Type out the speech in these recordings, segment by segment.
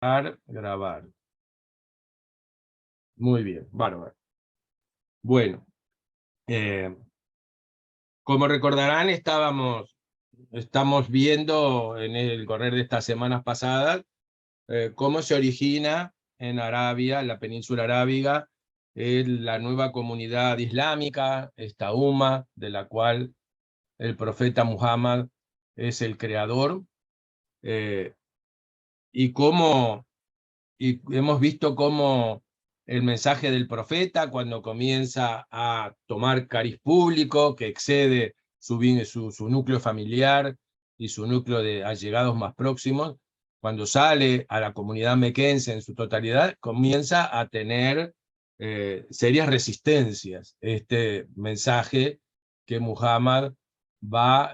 Grabar. Muy bien, bárbaro. Bueno, como recordarán, estamos viendo en el correr de estas semanas pasadas cómo se origina en Arabia, en la península arábiga, la nueva comunidad islámica, esta UMA, de la cual el profeta Muhammad es el creador, eh, y hemos visto cómo el mensaje del profeta, cuando comienza a tomar cariz público, que excede su núcleo familiar y su núcleo de allegados más próximos, cuando sale a la comunidad mequense en su totalidad, comienza a tener serias resistencias. Este mensaje que Muhammad va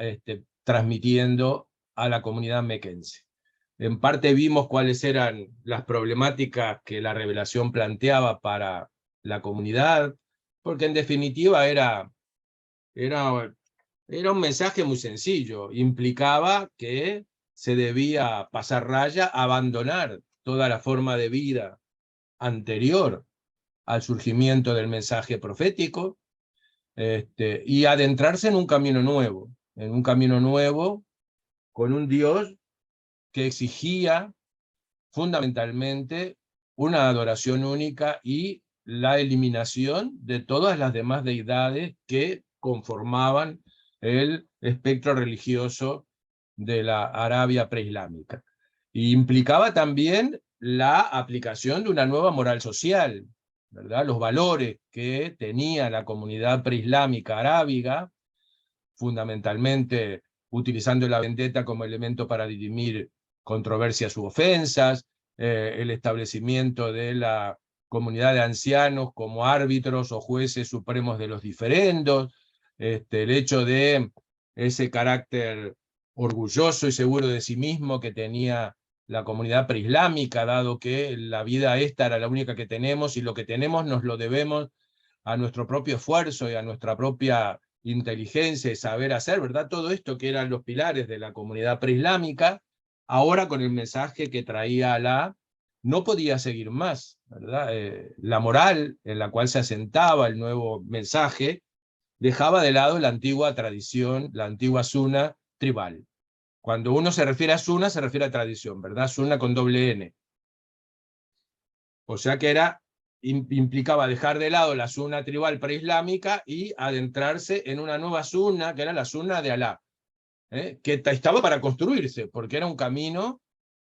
transmitiendo a la comunidad mequense. En parte vimos cuáles eran las problemáticas que la revelación planteaba para la comunidad, porque en definitiva era, era un mensaje muy sencillo, implicaba que se debía pasar raya, abandonar toda la forma de vida anterior al surgimiento del mensaje profético, y adentrarse en un camino nuevo con un Dios que exigía fundamentalmente una adoración única y la eliminación de todas las demás deidades que conformaban el espectro religioso de la Arabia preislámica. Y implicaba también la aplicación de una nueva moral social, ¿verdad? Los valores que tenía la comunidad preislámica arábiga, fundamentalmente utilizando la vendetta como elemento para dirimir controversias u ofensas, el establecimiento de la comunidad de ancianos como árbitros o jueces supremos de los diferendos, el hecho de ese carácter orgulloso y seguro de sí mismo que tenía la comunidad preislámica, dado que la vida esta era la única que tenemos y lo que tenemos nos lo debemos a nuestro propio esfuerzo y a nuestra propia inteligencia y saber hacer, ¿verdad? Todo esto que eran los pilares de la comunidad preislámica, ahora con el mensaje que traía Alá, no podía seguir más, ¿verdad? La moral en la cual se asentaba el nuevo mensaje dejaba de lado la antigua tradición, la antigua suna tribal. Cuando uno se refiere a suna, se refiere a tradición, ¿verdad? Suna con doble N. O sea que implicaba dejar de lado la suna tribal preislámica y adentrarse en una nueva suna, que era la suna de Alá, que estaba para construirse, porque era un camino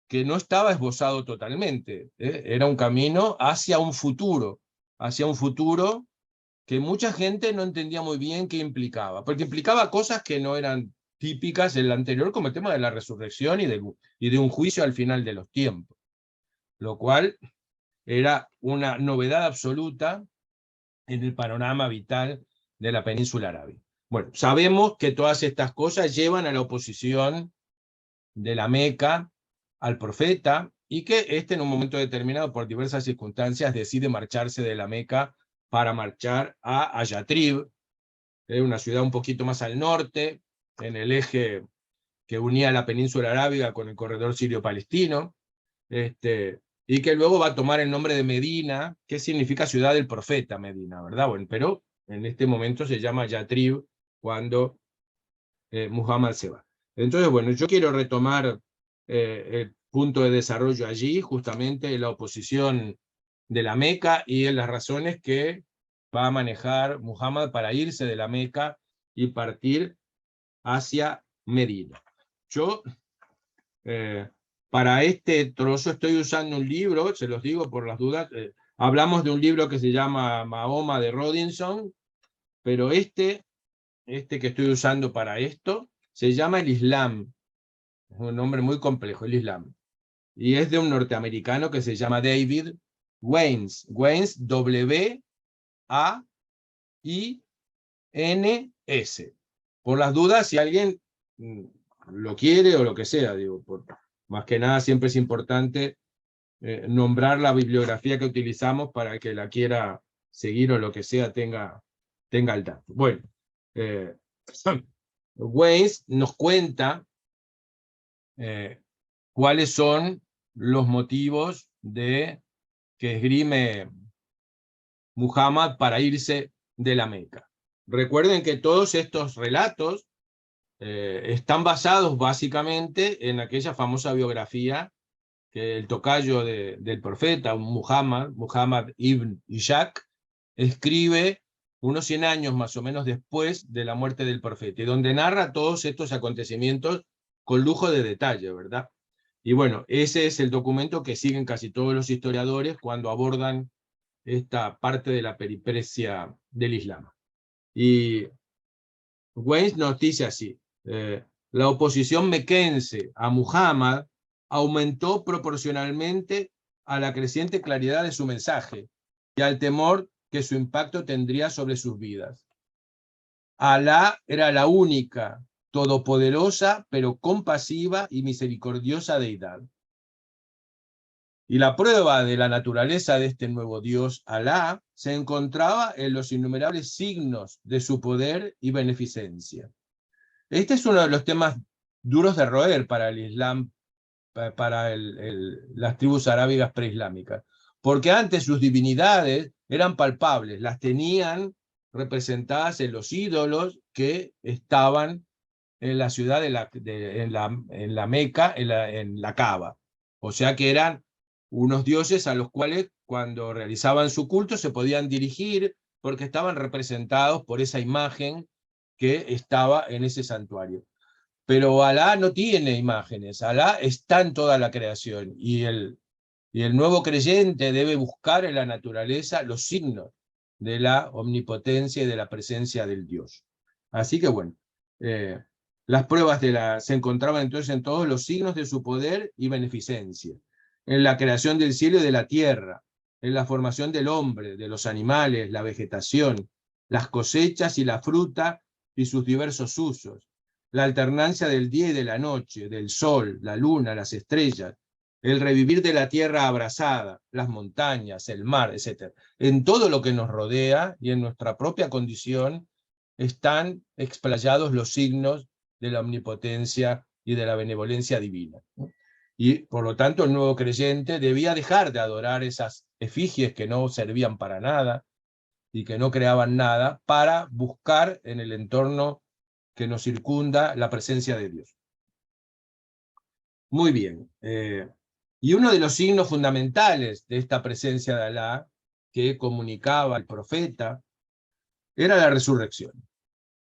que no estaba esbozado totalmente, era un camino hacia un futuro que mucha gente no entendía muy bien qué implicaba, porque implicaba cosas que no eran típicas del anterior, como el tema de la resurrección y de un juicio al final de los tiempos, lo cual era una novedad absoluta en el panorama vital de la península arábiga. Bueno, sabemos que todas estas cosas llevan a la oposición de la Meca al profeta y que en un momento determinado, por diversas circunstancias, decide marcharse de la Meca para marchar a Yatrib, una ciudad un poquito más al norte, en el eje que unía la península arábiga con el corredor sirio-palestino, y que luego va a tomar el nombre de Medina, que significa ciudad del profeta Medina, ¿verdad? Bueno, pero en este momento se llama Yatrib cuando Muhammad se va. Entonces, bueno, yo quiero retomar el punto de desarrollo allí, justamente la oposición de la Meca y las razones que va a manejar Muhammad para irse de la Meca y partir hacia Medina. Yo para este trozo estoy usando un libro, se los digo por las dudas, hablamos de un libro que se llama Mahoma de Rodinson, pero este que estoy usando para esto se llama el Islam, es un nombre muy complejo, el Islam, y es de un norteamericano que se llama David Wains, W-A-I-N-S. Por las dudas, si alguien lo quiere o lo que sea, digo, más que nada siempre es importante nombrar la bibliografía que utilizamos para el que la quiera seguir o lo que sea tenga el dato. Bueno, Weiss nos cuenta cuáles son los motivos que esgrime Muhammad para irse de la Meca. Recuerden que todos estos relatos están basados básicamente en aquella famosa biografía que el tocayo del profeta, Muhammad ibn Ishaq, escribe unos 100 años más o menos después de la muerte del profeta, y donde narra todos estos acontecimientos con lujo de detalle, ¿verdad? Y bueno, ese es el documento que siguen casi todos los historiadores cuando abordan esta parte de la periprecia del Islam. Y Weiss nos dice así, la oposición mequense a Muhammad aumentó proporcionalmente a la creciente claridad de su mensaje y al temor que su impacto tendría sobre sus vidas. Alá era la única, todopoderosa, pero compasiva y misericordiosa deidad. Y la prueba de la naturaleza de este nuevo Dios, Alá, se encontraba en los innumerables signos de su poder y beneficencia. Este es uno de los temas duros de roer para el Islam, para las tribus arábigas preislámicas, porque antes sus divinidades eran palpables, las tenían representadas en los ídolos que estaban en la ciudad en la Meca, en la Kaaba. O sea que eran unos dioses a los cuales cuando realizaban su culto se podían dirigir porque estaban representados por esa imagen que estaba en ese santuario. Pero Alá no tiene imágenes, Alá está en toda la creación, y el nuevo creyente debe buscar en la naturaleza los signos de la omnipotencia y de la presencia del Dios. Así que bueno, las pruebas se encontraban entonces en todos los signos de su poder y beneficencia, en la creación del cielo y de la tierra, en la formación del hombre, de los animales, la vegetación, las cosechas y la fruta y sus diversos usos, la alternancia del día y de la noche, del sol, la luna, las estrellas, el revivir de la tierra abrasada, las montañas, el mar, etc. En todo lo que nos rodea y en nuestra propia condición están explayados los signos de la omnipotencia y de la benevolencia divina. Y por lo tanto el nuevo creyente debía dejar de adorar esas efigies que no servían para nada y que no creaban nada, para buscar en el entorno que nos circunda la presencia de Dios. Muy bien. Y uno de los signos fundamentales de esta presencia de Alá, que comunicaba el profeta, era la resurrección,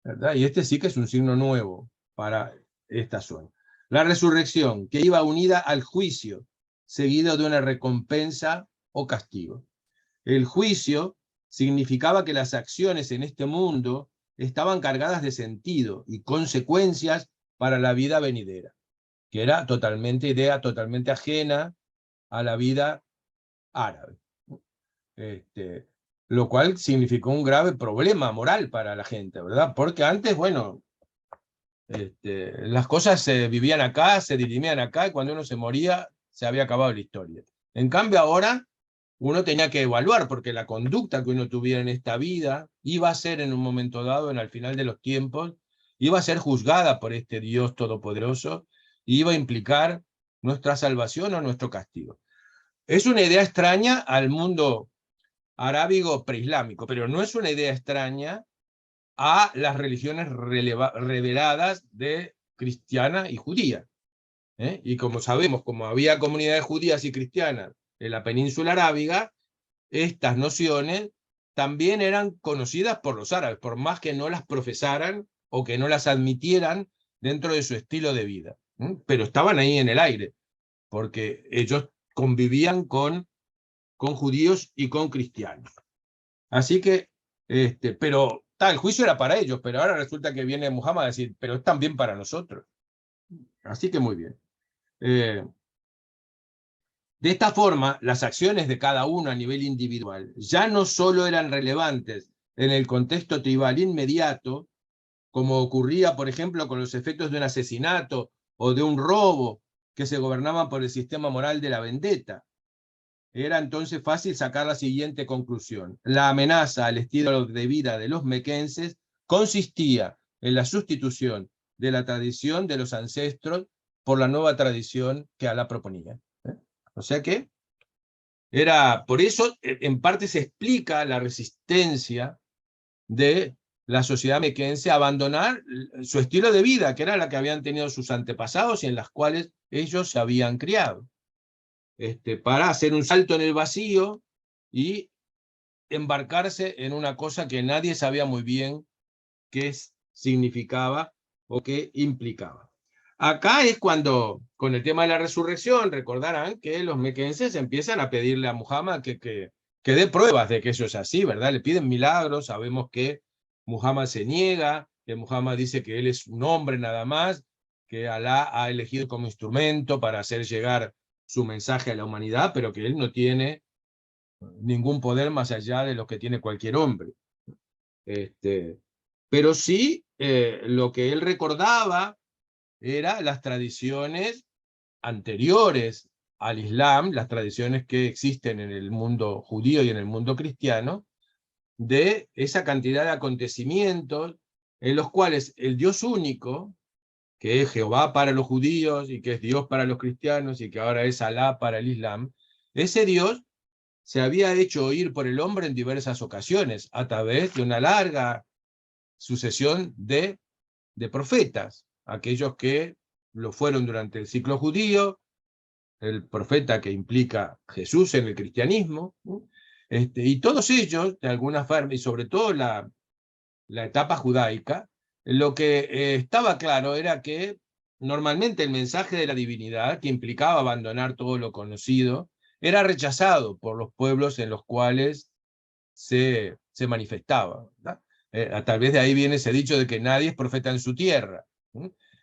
¿verdad? Y este sí que es un signo nuevo para esta zona. La resurrección, que iba unida al juicio, seguido de una recompensa o castigo. El juicio significaba que las acciones en este mundo estaban cargadas de sentido y consecuencias para la vida venidera, que era idea totalmente ajena a la vida árabe. Lo cual significó un grave problema moral para la gente, ¿verdad? Porque antes, bueno, las cosas se vivían acá, se dirimían acá, y cuando uno se moría, se había acabado la historia. En cambio ahora, uno tenía que evaluar, porque la conducta que uno tuviera en esta vida iba a ser en un momento dado, al final de los tiempos, iba a ser juzgada por este Dios todopoderoso, y iba a implicar nuestra salvación o nuestro castigo. Es una idea extraña al mundo arábigo preislámico, pero no es una idea extraña a las religiones reveladas de cristiana y judía. Y como sabemos, como había comunidades judías y cristianas en la península arábiga, estas nociones también eran conocidas por los árabes, por más que no las profesaran o que no las admitieran dentro de su estilo de vida. Pero estaban ahí en el aire, porque ellos convivían con judíos y con cristianos. Así que, pero el juicio era para ellos, pero ahora resulta que viene Muhammad a decir, pero es también para nosotros. Así que muy bien. De esta forma, las acciones de cada uno a nivel individual ya no solo eran relevantes en el contexto tribal inmediato, como ocurría, por ejemplo, con los efectos de un asesinato o de un robo que se gobernaban por el sistema moral de la vendetta. Era entonces fácil sacar la siguiente conclusión. La amenaza al estilo de vida de los mequenses consistía en la sustitución de la tradición de los ancestros por la nueva tradición que Alá proponía. O sea que era, por eso en parte se explica la resistencia de la sociedad mequense a abandonar su estilo de vida, que era la que habían tenido sus antepasados y en las cuales ellos se habían criado, para hacer un salto en el vacío y embarcarse en una cosa que nadie sabía muy bien qué significaba o qué implicaba. Acá es cuando, con el tema de la resurrección, recordarán que los mequenses empiezan a pedirle a Muhammad que dé pruebas de que eso es así, ¿verdad? Le piden milagros, sabemos que Muhammad se niega, que Muhammad dice que él es un hombre nada más, que Alá ha elegido como instrumento para hacer llegar su mensaje a la humanidad, pero que él no tiene ningún poder más allá de lo que tiene cualquier hombre. Pero sí, lo que él recordaba era las tradiciones anteriores al Islam, las tradiciones que existen en el mundo judío y en el mundo cristiano, de esa cantidad de acontecimientos en los cuales el Dios único, que es Jehová para los judíos y que es Dios para los cristianos y que ahora es Alá para el Islam, ese Dios se había hecho oír por el hombre en diversas ocasiones, a través de una larga sucesión de profetas, aquellos que lo fueron durante el ciclo judío, el profeta que implica Jesús en el cristianismo, y todos ellos, de alguna forma, y sobre todo la etapa judaica, lo que estaba claro era que normalmente el mensaje de la divinidad, que implicaba abandonar todo lo conocido, era rechazado por los pueblos en los cuales se manifestaba, ¿verdad? Tal vez de ahí viene ese dicho de que nadie es profeta en su tierra.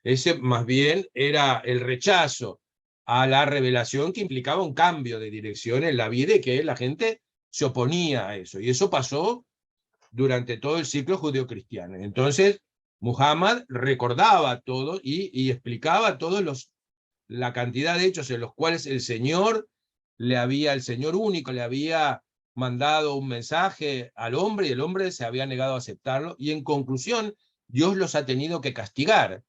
Ese más bien era el rechazo a la revelación que implicaba un cambio de dirección en la vida y que la gente se oponía a eso. Y eso pasó durante todo el ciclo judeocristiano. Entonces, Muhammad recordaba todo y explicaba la cantidad de hechos en los cuales el Señor único le había mandado un mensaje al hombre y el hombre se había negado a aceptarlo, y en conclusión Dios los ha tenido que castigar,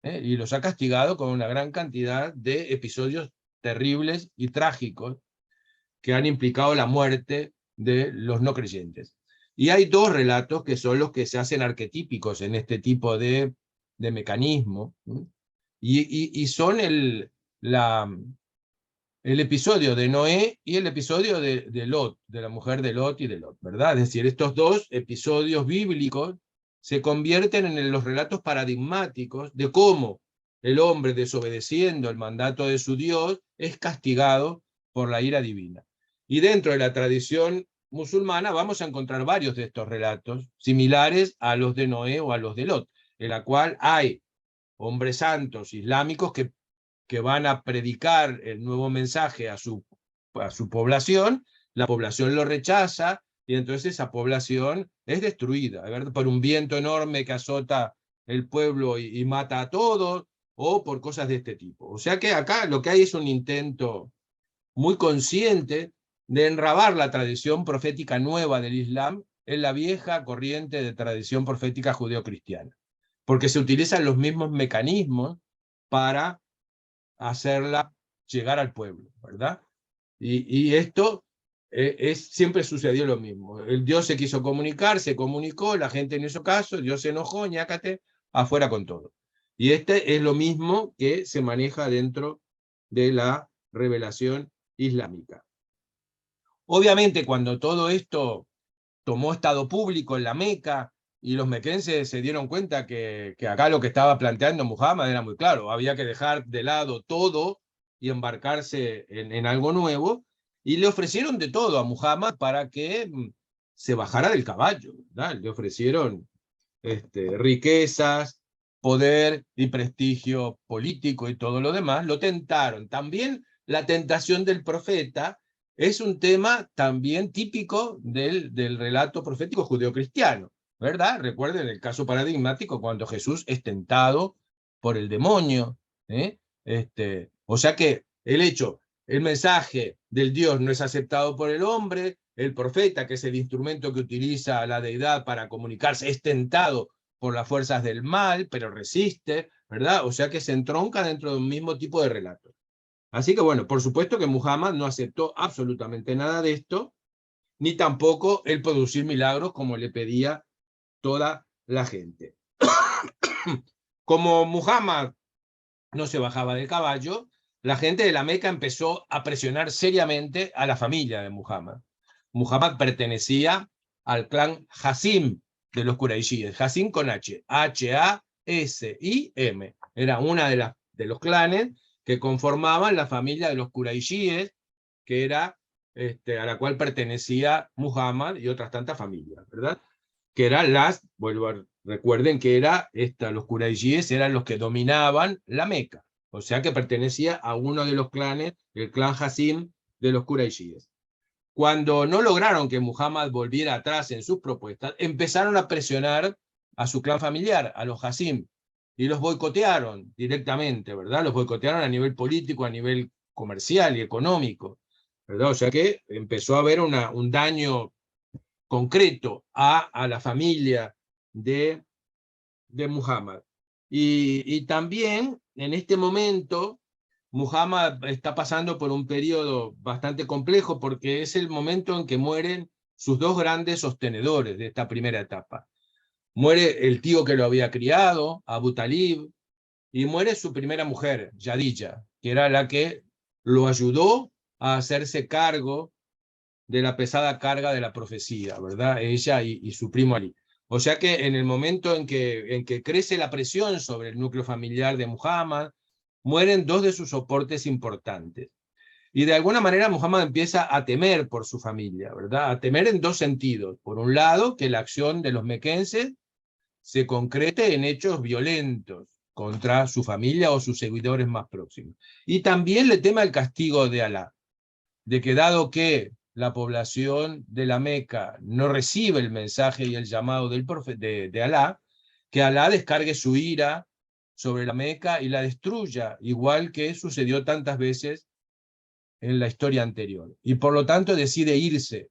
y los ha castigado con una gran cantidad de episodios terribles y trágicos que han implicado la muerte de los no creyentes. Y hay dos relatos que son los que se hacen arquetípicos en este tipo de mecanismo, y son el episodio de Noé y el episodio de Lot, de la mujer de Lot y de Lot, ¿verdad? Es decir, estos dos episodios bíblicos se convierten en los relatos paradigmáticos de cómo el hombre, desobedeciendo el mandato de su Dios, es castigado por la ira divina. Y dentro de la tradición musulmana vamos a encontrar varios de estos relatos similares a los de Noé o a los de Lot, en la cual hay hombres santos islámicos que van a predicar el nuevo mensaje a su población, la población lo rechaza, y entonces esa población es destruida, ¿verdad? Por un viento enorme que azota el pueblo y mata a todos, o por cosas de este tipo. O sea que acá lo que hay es un intento muy consciente de enrabar la tradición profética nueva del Islam en la vieja corriente de tradición profética judeocristiana, porque se utilizan los mismos mecanismos para hacerla llegar al pueblo, ¿verdad? Y esto siempre sucedió lo mismo. El Dios se quiso comunicar, se comunicó, la gente no hizo caso, Dios se enojó, ñácate, afuera con todo. Y este es lo mismo que se maneja dentro de la revelación islámica. Obviamente, cuando todo esto tomó estado público en la Meca, y los mequenses se dieron cuenta que acá lo que estaba planteando Muhammad era muy claro, había que dejar de lado todo y embarcarse en algo nuevo, y le ofrecieron de todo a Muhammad para que se bajara del caballo, ¿verdad? Le ofrecieron riquezas, poder y prestigio político y todo lo demás, lo tentaron. También la tentación del profeta es un tema también típico del relato profético judeocristiano, ¿verdad? Recuerden el caso paradigmático cuando Jesús es tentado por el demonio, ¿eh? O sea que el mensaje del Dios no es aceptado por el hombre, el profeta, que es el instrumento que utiliza la deidad para comunicarse, es tentado por las fuerzas del mal, pero resiste, ¿verdad? O sea que se entronca dentro de un mismo tipo de relato. Así que bueno, por supuesto que Muhammad no aceptó absolutamente nada de esto, ni tampoco el producir milagros como le pedía toda la gente. Como Muhammad no se bajaba del caballo, la gente de la Meca empezó a presionar seriamente a la familia de Muhammad. Muhammad pertenecía al clan Hasim de los Quraishíes, Hasim con H, H-A-S-I-M. Era una de los clanes que conformaban la familia de los Quraishíes, que era a la cual pertenecía Muhammad y otras tantas familias, ¿verdad? Que eran recuerden que los Quraishíes eran los que dominaban la Meca, o sea que pertenecía a uno de los clanes, el clan Hasim de los Quraishíes. Cuando no lograron que Muhammad volviera atrás en sus propuestas, empezaron a presionar a su clan familiar, a los Hasim, y los boicotearon directamente, ¿verdad? Los boicotearon a nivel político, a nivel comercial y económico, ¿verdad? O sea que empezó a haber un daño concreto a la familia de Muhammad. Y también en este momento Muhammad está pasando por un periodo bastante complejo porque es el momento en que mueren sus dos grandes sostenedores de esta primera etapa. Muere el tío que lo había criado, Abu Talib, y muere su primera mujer, Yadilla, que era la que lo ayudó a hacerse cargo de la pesada carga de la profecía, ¿verdad? Ella y su primo Ali. O sea que en el momento en que crece la presión sobre el núcleo familiar de Muhammad, mueren dos de sus soportes importantes. Y de alguna manera Muhammad empieza a temer por su familia, ¿verdad? A temer en dos sentidos. Por un lado, que la acción de los mequenses se concrete en hechos violentos contra su familia o sus seguidores más próximos. Y también le teme el castigo de Alá, de que dado que la población de la Meca no recibe el mensaje y el llamado de Alá, que Alá descargue su ira sobre la Meca y la destruya, igual que sucedió tantas veces en la historia anterior. Y por lo tanto decide irse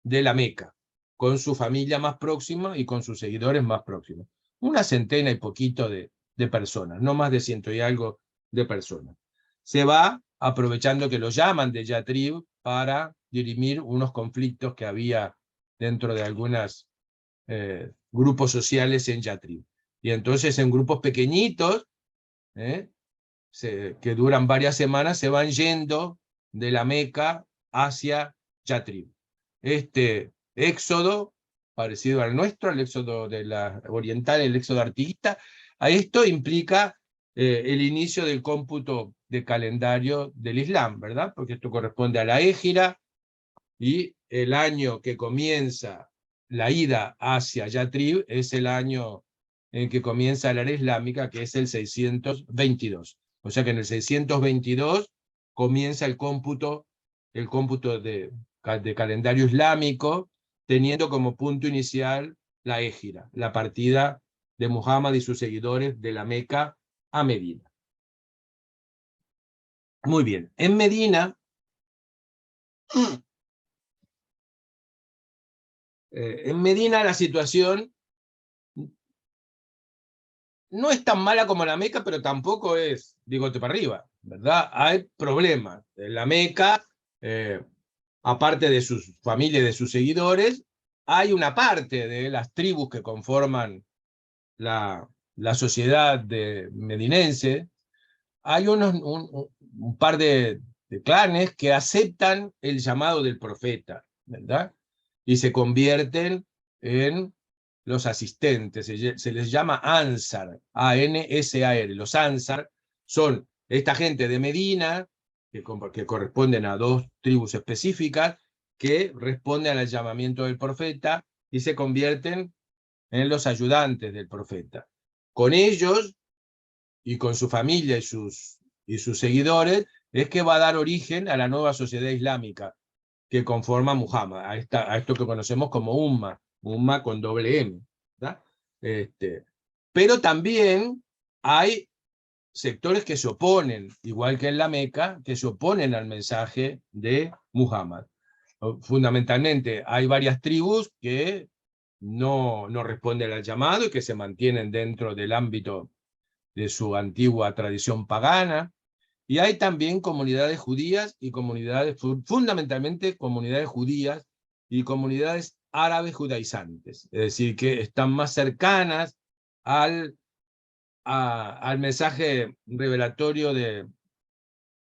de la Meca, con su familia más próxima y con sus seguidores más próximos. Una centena y poquito de personas, no más de 100 y algo de personas. Se va aprovechando que lo llaman de Yatrib para dirimir unos conflictos que había dentro de algunos grupos sociales en Yatrib. Y entonces en grupos pequeñitos, que duran varias semanas, se van yendo de la Meca hacia Yatrib. Este éxodo, parecido al nuestro, el éxodo de la oriental, el éxodo artiguista, a esto implica el inicio del cómputo de calendario del Islam, ¿verdad? Porque esto corresponde a la Égira, y el año que comienza la ida hacia Yatrib es el año en que comienza la era islámica, que es el 622. O sea que en el 622 comienza el cómputo de calendario islámico, teniendo como punto inicial la Égira, la partida de Muhammad y sus seguidores de la Meca a Medina. Muy bien, en Medina la situación no es tan mala como la Meca, pero tampoco es bigote para arriba, ¿verdad? Hay problemas. En la Meca, aparte de sus familias, de sus seguidores, hay una parte de las tribus que conforman la sociedad medinense, hay un par de clanes que aceptan el llamado del profeta, ¿verdad? Y se convierten en los asistentes, se les llama Ansar, A-N-S-A-R. Los Ansar son esta gente de Medina, que corresponden a dos tribus específicas, que responden al llamamiento del profeta y se convierten en los ayudantes del profeta. Con ellos y con su familia y sus seguidores es que va a dar origen a la nueva sociedad islámica que conforma Muhammad, a esto que conocemos como Umma con doble M, ¿verdad? Pero también hay sectores que se oponen, igual que en la Meca, que se oponen al mensaje de Muhammad. Fundamentalmente hay varias tribus que no responden al llamado y que se mantienen dentro del ámbito de su antigua tradición pagana, Y hay también comunidades judías y comunidades, fundamentalmente comunidades judías y comunidades árabes judaizantes, es decir, que están más cercanas al mensaje revelatorio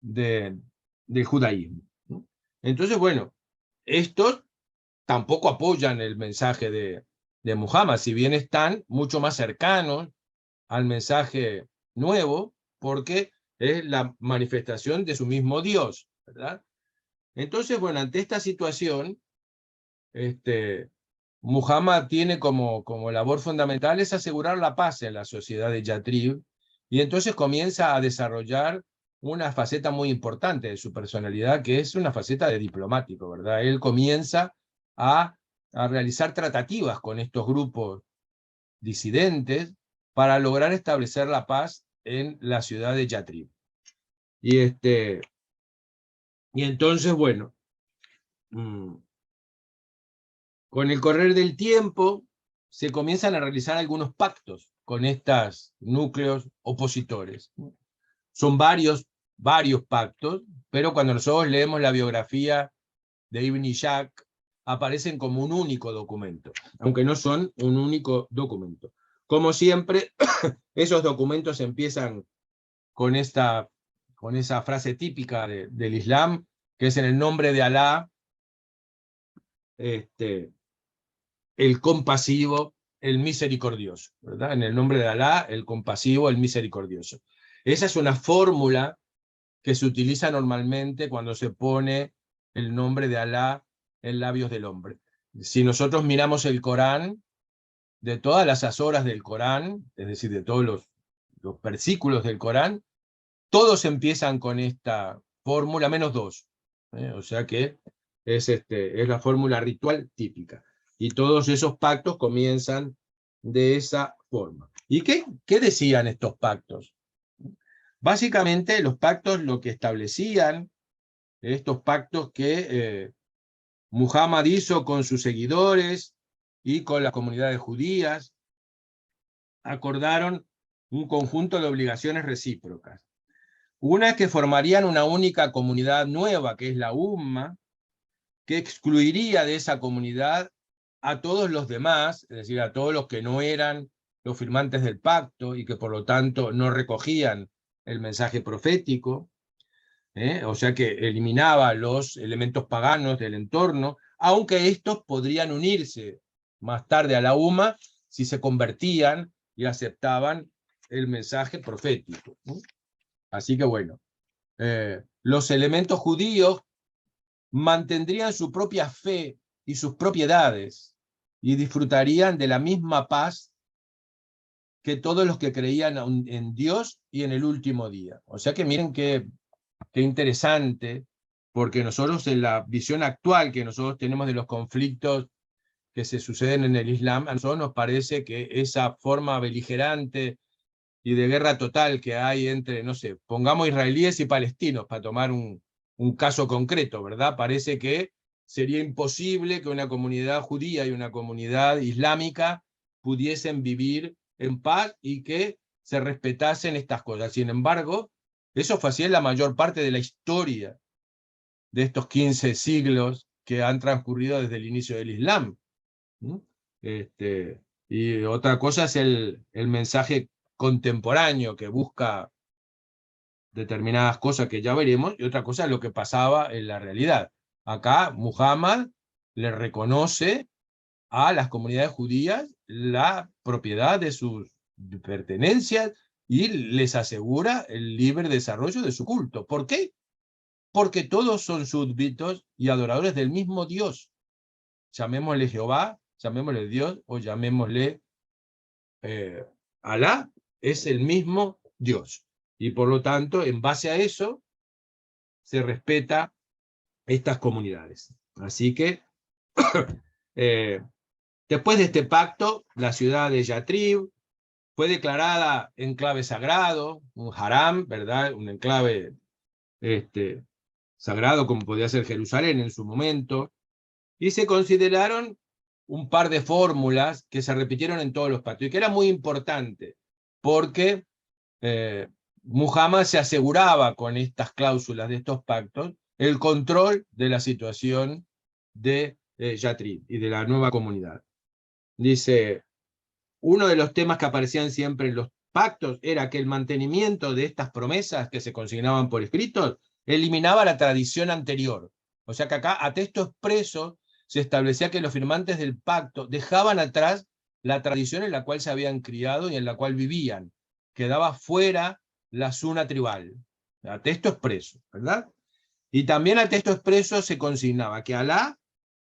del judaísmo, ¿no? Entonces, bueno, estos tampoco apoyan el mensaje de Muhammad, si bien están mucho más cercanos al mensaje nuevo, porque es la manifestación de su mismo Dios, ¿verdad? Entonces, bueno, ante esta situación, Muhammad tiene como labor fundamental es asegurar la paz en la sociedad de Yatrib, y entonces comienza a desarrollar una faceta muy importante de su personalidad, que es una faceta de diplomático, ¿verdad? Él comienza a realizar tratativas con estos grupos disidentes para lograr establecer la paz en la ciudad de Yatrib. Y entonces, bueno, con el correr del tiempo se comienzan a realizar algunos pactos con estos núcleos opositores. Son varios pactos, pero cuando nosotros leemos la biografía de Ibn Ishaq, aparecen como un único documento, aunque no son un único documento. Como siempre, esos documentos empiezan con esa frase típica del Islam, que es en el nombre de Alá, el compasivo, el misericordioso, ¿verdad? En el nombre de Alá, el compasivo, el misericordioso. Esa es una fórmula que se utiliza normalmente cuando se pone el nombre de Alá en labios del hombre. Si nosotros miramos el Corán, de todas las azoras del Corán, es decir, de todos los versículos del Corán, todos empiezan con esta fórmula, menos dos. O sea que es la fórmula ritual típica. Y todos esos pactos comienzan de esa forma. ¿Y qué decían estos pactos? Básicamente los pactos lo que establecían, estos pactos que Muhammad hizo con sus seguidores y con las comunidades judías, acordaron un conjunto de obligaciones recíprocas. Una es que formarían una única comunidad nueva, que es la Umma, que excluiría de esa comunidad a todos los demás, es decir, a todos los que no eran los firmantes del pacto y que por lo tanto no recogían el mensaje profético, o sea que eliminaba los elementos paganos del entorno, aunque estos podrían unirse más tarde a la Umma si se convertían y aceptaban el mensaje profético, ¿no? Así que bueno, los elementos judíos mantendrían su propia fe y sus propiedades y disfrutarían de la misma paz que todos los que creían en Dios y en el último día. O sea que miren qué interesante, porque nosotros en la visión actual que nosotros tenemos de los conflictos que se suceden en el Islam, a nosotros nos parece que esa forma beligerante y de guerra total que hay entre, no sé, pongamos israelíes y palestinos, para tomar un caso concreto, ¿verdad? Parece que sería imposible que una comunidad judía y una comunidad islámica pudiesen vivir en paz y que se respetasen estas cosas. Sin embargo, eso fue así en la mayor parte de la historia de estos 15 siglos que han transcurrido desde el inicio del Islam, ¿no? Y otra cosa es el mensaje contemporáneo que busca determinadas cosas que ya veremos, y otra cosa es lo que pasaba en la realidad. Acá Muhammad le reconoce a las comunidades judías la propiedad de sus pertenencias y les asegura el libre desarrollo de su culto. ¿Por qué? Porque todos son súbditos y adoradores del mismo Dios. Llamémosle Jehová, llamémosle Dios o llamémosle Alá, es el mismo Dios. Y por lo tanto, en base a eso, se respeta estas comunidades. Así que, después de este pacto, la ciudad de Yatrib fue declarada enclave sagrado, un haram, ¿verdad? Un enclave sagrado como podía ser Jerusalén en su momento, y se consideraron un par de fórmulas que se repitieron en todos los pactos, y que era muy importante, porque Muhammad se aseguraba con estas cláusulas de estos pactos el control de la situación de Yathrib y de la nueva comunidad. Dice, uno de los temas que aparecían siempre en los pactos era que el mantenimiento de estas promesas que se consignaban por escrito eliminaba la tradición anterior. O sea que acá, a texto expreso, se establecía que los firmantes del pacto dejaban atrás la tradición en la cual se habían criado y en la cual vivían. Quedaba fuera la suna tribal. A texto expreso, ¿verdad? Y también a texto expreso se consignaba que Alá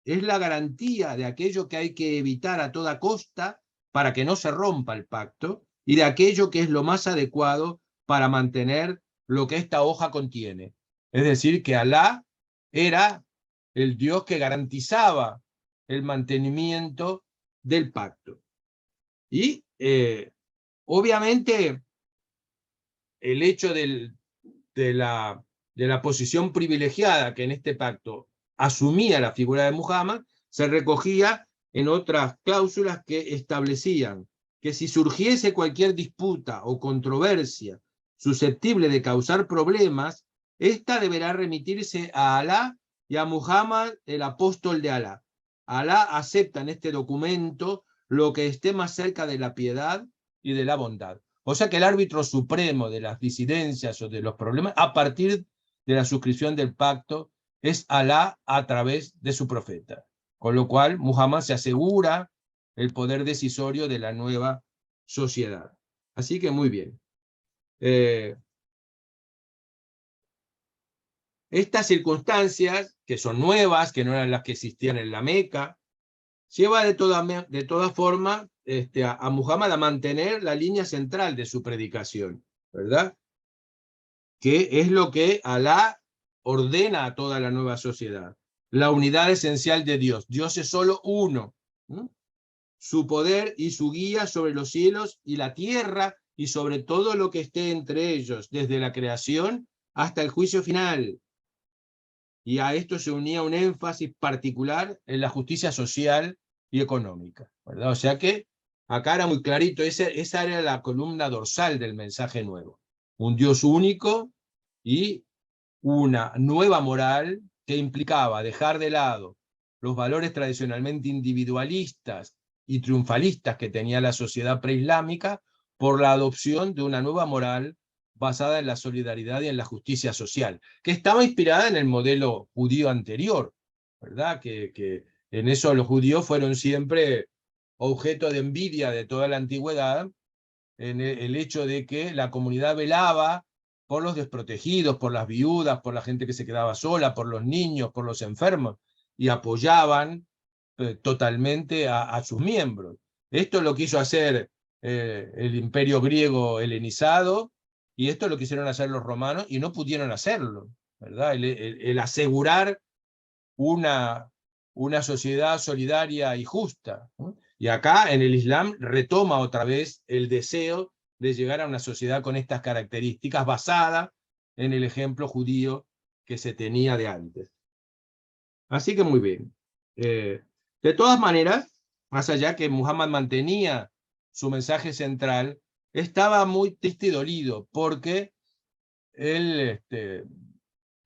es la garantía de aquello que hay que evitar a toda costa para que no se rompa el pacto y de aquello que es lo más adecuado para mantener lo que esta hoja contiene. Es decir, que Alá era el Dios que garantizaba el mantenimiento del pacto. Y obviamente el hecho de la posición privilegiada que en este pacto asumía la figura de Muhammad, se recogía en otras cláusulas que establecían que si surgiese cualquier disputa o controversia susceptible de causar problemas, esta deberá remitirse a Alá y a Muhammad, el apóstol de Alá. Alá acepta en este documento lo que esté más cerca de la piedad y de la bondad. O sea que el árbitro supremo de las disidencias o de los problemas, a partir de la suscripción del pacto, es Alá a través de su profeta. Con lo cual, Muhammad se asegura el poder decisorio de la nueva sociedad. Así que muy bien. Estas circunstancias, que son nuevas, que no eran las que existían en la Meca, lleva de toda forma a Muhammad a mantener la línea central de su predicación, ¿verdad? Que es lo que Alá ordena a toda la nueva sociedad. La unidad esencial de Dios. Dios es solo uno. ¿No? Su poder y su guía sobre los cielos y la tierra y sobre todo lo que esté entre ellos, desde la creación hasta el juicio final. Y a esto se unía un énfasis particular en la justicia social y económica, ¿verdad? O sea que acá era muy clarito, esa era la columna dorsal del mensaje nuevo. Un Dios único y una nueva moral que implicaba dejar de lado los valores tradicionalmente individualistas y triunfalistas que tenía la sociedad preislámica por la adopción de una nueva moral basada en la solidaridad y en la justicia social, que estaba inspirada en el modelo judío anterior, ¿verdad? Que en eso los judíos fueron siempre objeto de envidia de toda la antigüedad, en el hecho de que la comunidad velaba por los desprotegidos, por las viudas, por la gente que se quedaba sola, por los niños, por los enfermos, y apoyaban totalmente a sus miembros. Esto lo quiso hacer el imperio griego helenizado, y esto lo quisieron hacer los romanos, y no pudieron hacerlo, ¿verdad? El asegurar una sociedad solidaria y justa, ¿no? Y acá en el Islam retoma otra vez el deseo de llegar a una sociedad con estas características basada en el ejemplo judío que se tenía de antes. Así que muy bien. De todas maneras, más allá que Muhammad mantenía su mensaje central, estaba muy triste y dolido porque él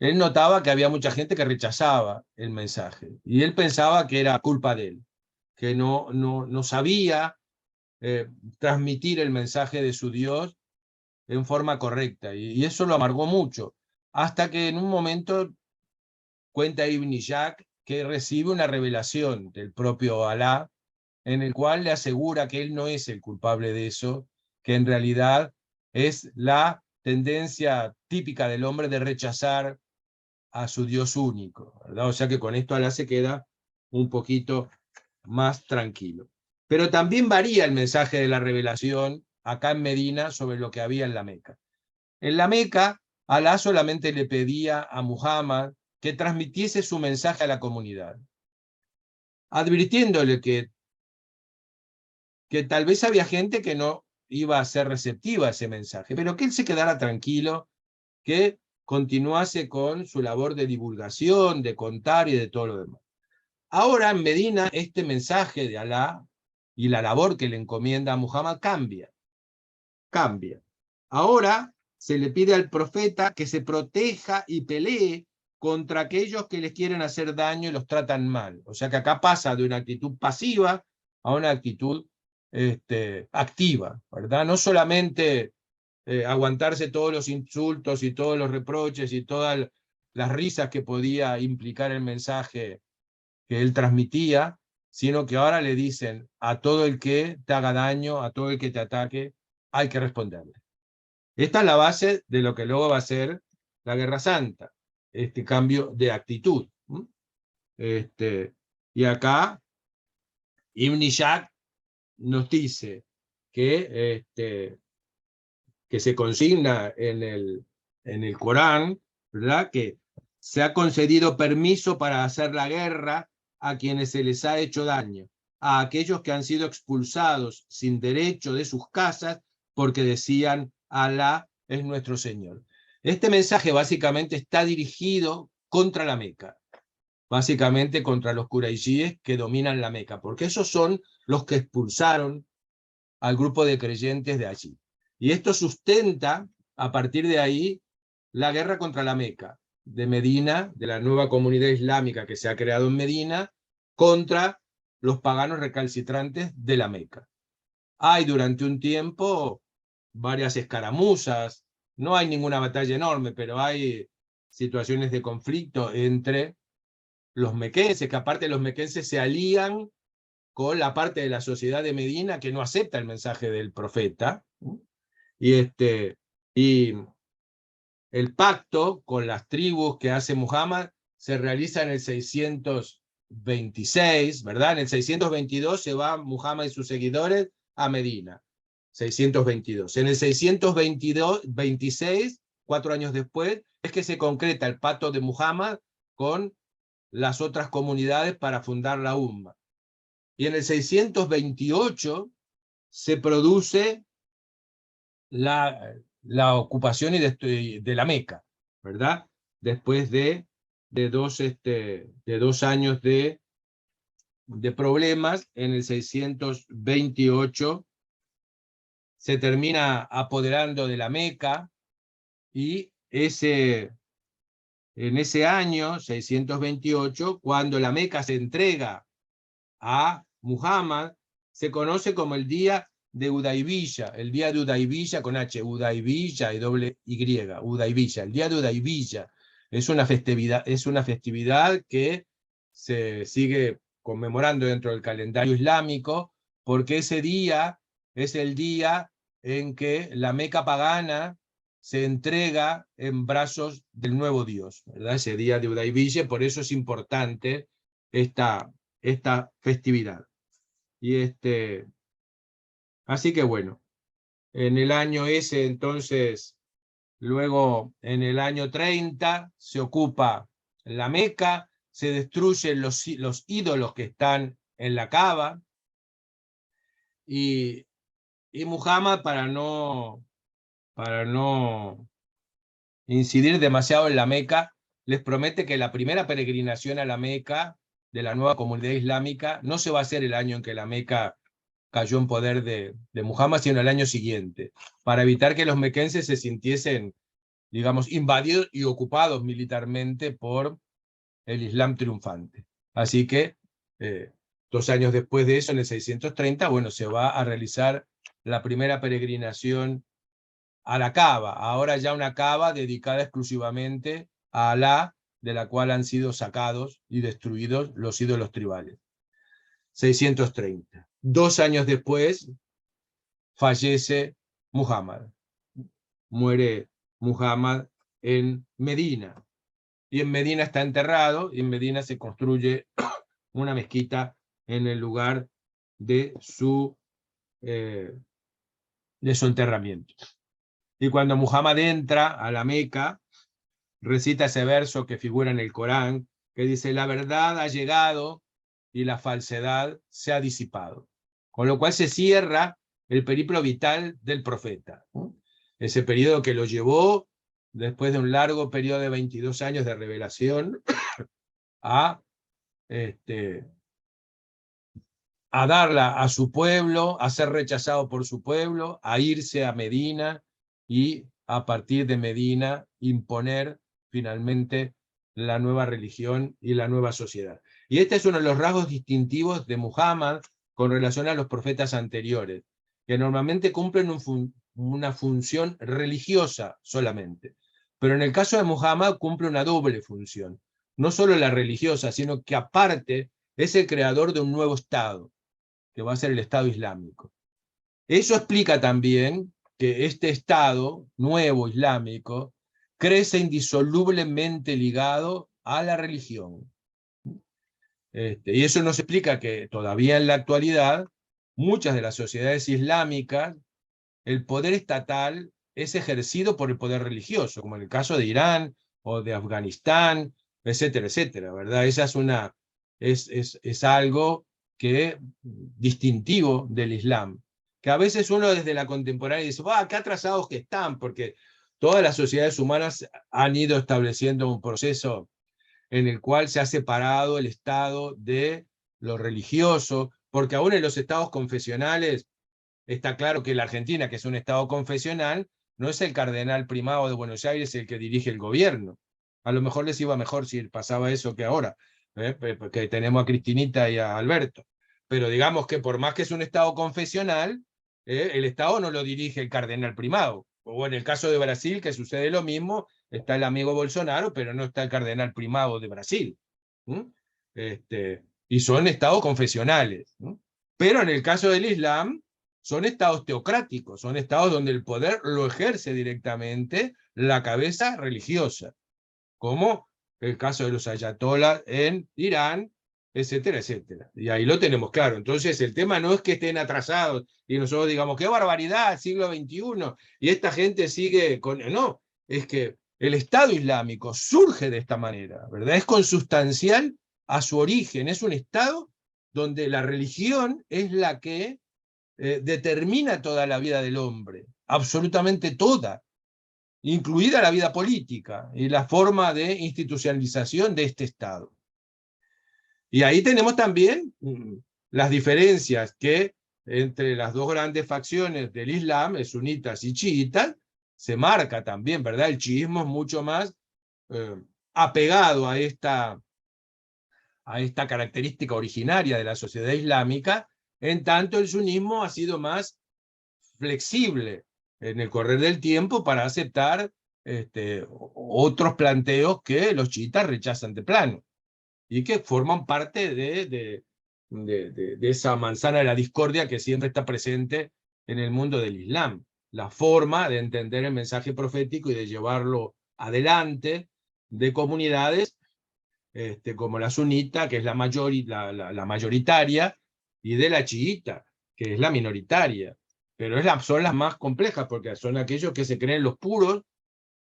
notaba que había mucha gente que rechazaba el mensaje y él pensaba que era culpa de él, que no sabía transmitir el mensaje de su Dios en forma correcta, y eso lo amargó mucho, hasta que en un momento cuenta Ibn Ishaq que recibe una revelación del propio Alá en el cual le asegura que él no es el culpable de eso, que en realidad es la tendencia típica del hombre de rechazar a su Dios único, ¿verdad? O sea que con esto Alá se queda un poquito más tranquilo. Pero también varía el mensaje de la revelación acá en Medina sobre lo que había en la Meca. En la Meca, Alá solamente le pedía a Muhammad que transmitiese su mensaje a la comunidad, advirtiéndole que tal vez había gente que no iba a ser receptiva a ese mensaje, pero que él se quedara tranquilo, que continuase con su labor de divulgación, de contar y de todo lo demás. Ahora en Medina este mensaje de Alá y la labor que le encomienda a Muhammad cambia. Ahora se le pide al profeta que se proteja y pelee contra aquellos que les quieren hacer daño y los tratan mal. O sea que acá pasa de una actitud pasiva a una actitud activa, ¿verdad? No solamente aguantarse todos los insultos y todos los reproches y todas las risas que podía implicar el mensaje que él transmitía, sino que ahora le dicen a todo el que te haga daño, a todo el que te ataque, hay que responderle. Esta es la base de lo que luego va a ser la Guerra Santa, este cambio de actitud. Y acá Ibn Ishaq nos dice que, que se consigna en el Corán, ¿verdad? Que se ha concedido permiso para hacer la guerra a quienes se les ha hecho daño, a aquellos que han sido expulsados sin derecho de sus casas porque decían Alá es nuestro Señor. Este mensaje básicamente está dirigido contra la Meca, básicamente contra los quraishíes que dominan la Meca, porque esos son los que expulsaron al grupo de creyentes de allí. Y esto sustenta, a partir de ahí, la guerra contra la Meca, de Medina, de la nueva comunidad islámica que se ha creado en Medina, contra los paganos recalcitrantes de la Meca. Hay durante un tiempo varias escaramuzas, no hay ninguna batalla enorme, pero hay situaciones de conflicto entre los mequenses, que aparte los mequenses se alían con la parte de la sociedad de Medina que no acepta el mensaje del profeta, y el pacto con las tribus que hace Muhammad se realiza en el 626, ¿verdad? En el 622 se va Muhammad y sus seguidores a Medina, 622. En el 626, 4 años después, es que se concreta el pacto de Muhammad con las otras comunidades para fundar la Umma. Y en el 628 se produce la ocupación de la Meca, ¿verdad? Después de 2 años de problemas, en el 628 se termina apoderando de la Meca, y en ese año, 628, cuando la Meca se entrega a Muhammad, se conoce como el día de Hudaybiyah, el día de Hudaybiyah con H, Hudaybiyah y doble Y, Hudaybiyah, el día de Hudaybiyah es una festividad que se sigue conmemorando dentro del calendario islámico, porque ese día es el día en que la Meca pagana se entrega en brazos del nuevo Dios, ¿verdad? Ese día de Hudaybiyah, por eso es importante esta festividad. Y así que bueno, en el año ese entonces, luego en el año 30 se ocupa la Meca, se destruyen los ídolos que están en la Kaaba, y Muhammad, para no incidir demasiado en la Meca, les promete que la primera peregrinación a la Meca de la nueva comunidad islámica no se va a hacer el año en que la Meca cayó en poder de Muhammad, sino el año siguiente, para evitar que los mequenses se sintiesen, digamos, invadidos y ocupados militarmente por el Islam triunfante. Así que 2 años después de eso, en el 630, bueno, se va a realizar la primera peregrinación a la Kaaba, ahora ya una Kaaba dedicada exclusivamente a Alá, de la cual han sido sacados y destruidos los ídolos tribales. 630. 2 años después fallece Muhammad. Muere Muhammad en Medina. Y en Medina está enterrado, y en Medina se construye una mezquita en el lugar de su enterramiento. Y cuando Muhammad entra a la Meca, recita ese verso que figura en el Corán, que dice: la verdad ha llegado y la falsedad se ha disipado. Con lo cual se cierra el periplo vital del profeta. Ese periodo que lo llevó, después de un largo periodo de 22 años de revelación, a darla a su pueblo, a ser rechazado por su pueblo, a irse a Medina y a partir de Medina, imponer finalmente la nueva religión y la nueva sociedad. Y este es uno de los rasgos distintivos de Muhammad con relación a los profetas anteriores, que normalmente cumplen una función religiosa solamente. Pero en el caso de Muhammad cumple una doble función, no solo la religiosa, sino que aparte es el creador de un nuevo Estado, que va a ser el Estado Islámico. Eso explica también que este Estado nuevo islámico crece indisolublemente ligado a la religión. Y eso nos explica que todavía en la actualidad, muchas de las sociedades islámicas, el poder estatal es ejercido por el poder religioso, como en el caso de Irán o de Afganistán, etcétera, etcétera, ¿verdad? Esa es algo que distintivo del Islam, que a veces uno desde la contemporánea dice, qué atrasados que están, porque todas las sociedades humanas han ido estableciendo un proceso en el cual se ha separado el Estado de lo religioso, porque aún en los estados confesionales está claro que la Argentina, que es un estado confesional, no es el cardenal primado de Buenos Aires el que dirige el gobierno. A lo mejor les iba mejor si pasaba eso que ahora, porque tenemos a Cristinita y a Alberto. Pero digamos que por más que es un estado confesional, el estado no lo dirige el cardenal primado. O en el caso de Brasil, que sucede lo mismo, está el amigo Bolsonaro, pero no está el cardenal primado de Brasil. Y son estados confesionales. Pero en el caso del Islam, son estados teocráticos, son estados donde el poder lo ejerce directamente la cabeza religiosa, como el caso de los ayatolás en Irán, etcétera, etcétera. Y ahí lo tenemos claro. Entonces el tema no es que estén atrasados y nosotros digamos, qué barbaridad, siglo XXI, y esta gente sigue con... No, es que el Estado Islámico surge de esta manera, ¿verdad? Es consustancial a su origen, es un Estado donde la religión es la que determina toda la vida del hombre, absolutamente toda, incluida la vida política y la forma de institucionalización de este Estado. Y ahí tenemos también las diferencias que entre las dos grandes facciones del Islam, sunitas y chiitas, se marca también, ¿verdad? El chiismo es mucho más apegado a esta característica originaria de la sociedad islámica, en tanto el sunismo ha sido más flexible en el correr del tiempo para aceptar otros planteos que los chiitas rechazan de plano y que forman parte de esa manzana de la discordia que siempre está presente en el mundo del Islam. La forma de entender el mensaje profético y de llevarlo adelante de comunidades como la sunita, que es la mayoritaria, y de la chiita, que es la minoritaria. Pero son las más complejas, porque son aquellos que se creen los puros,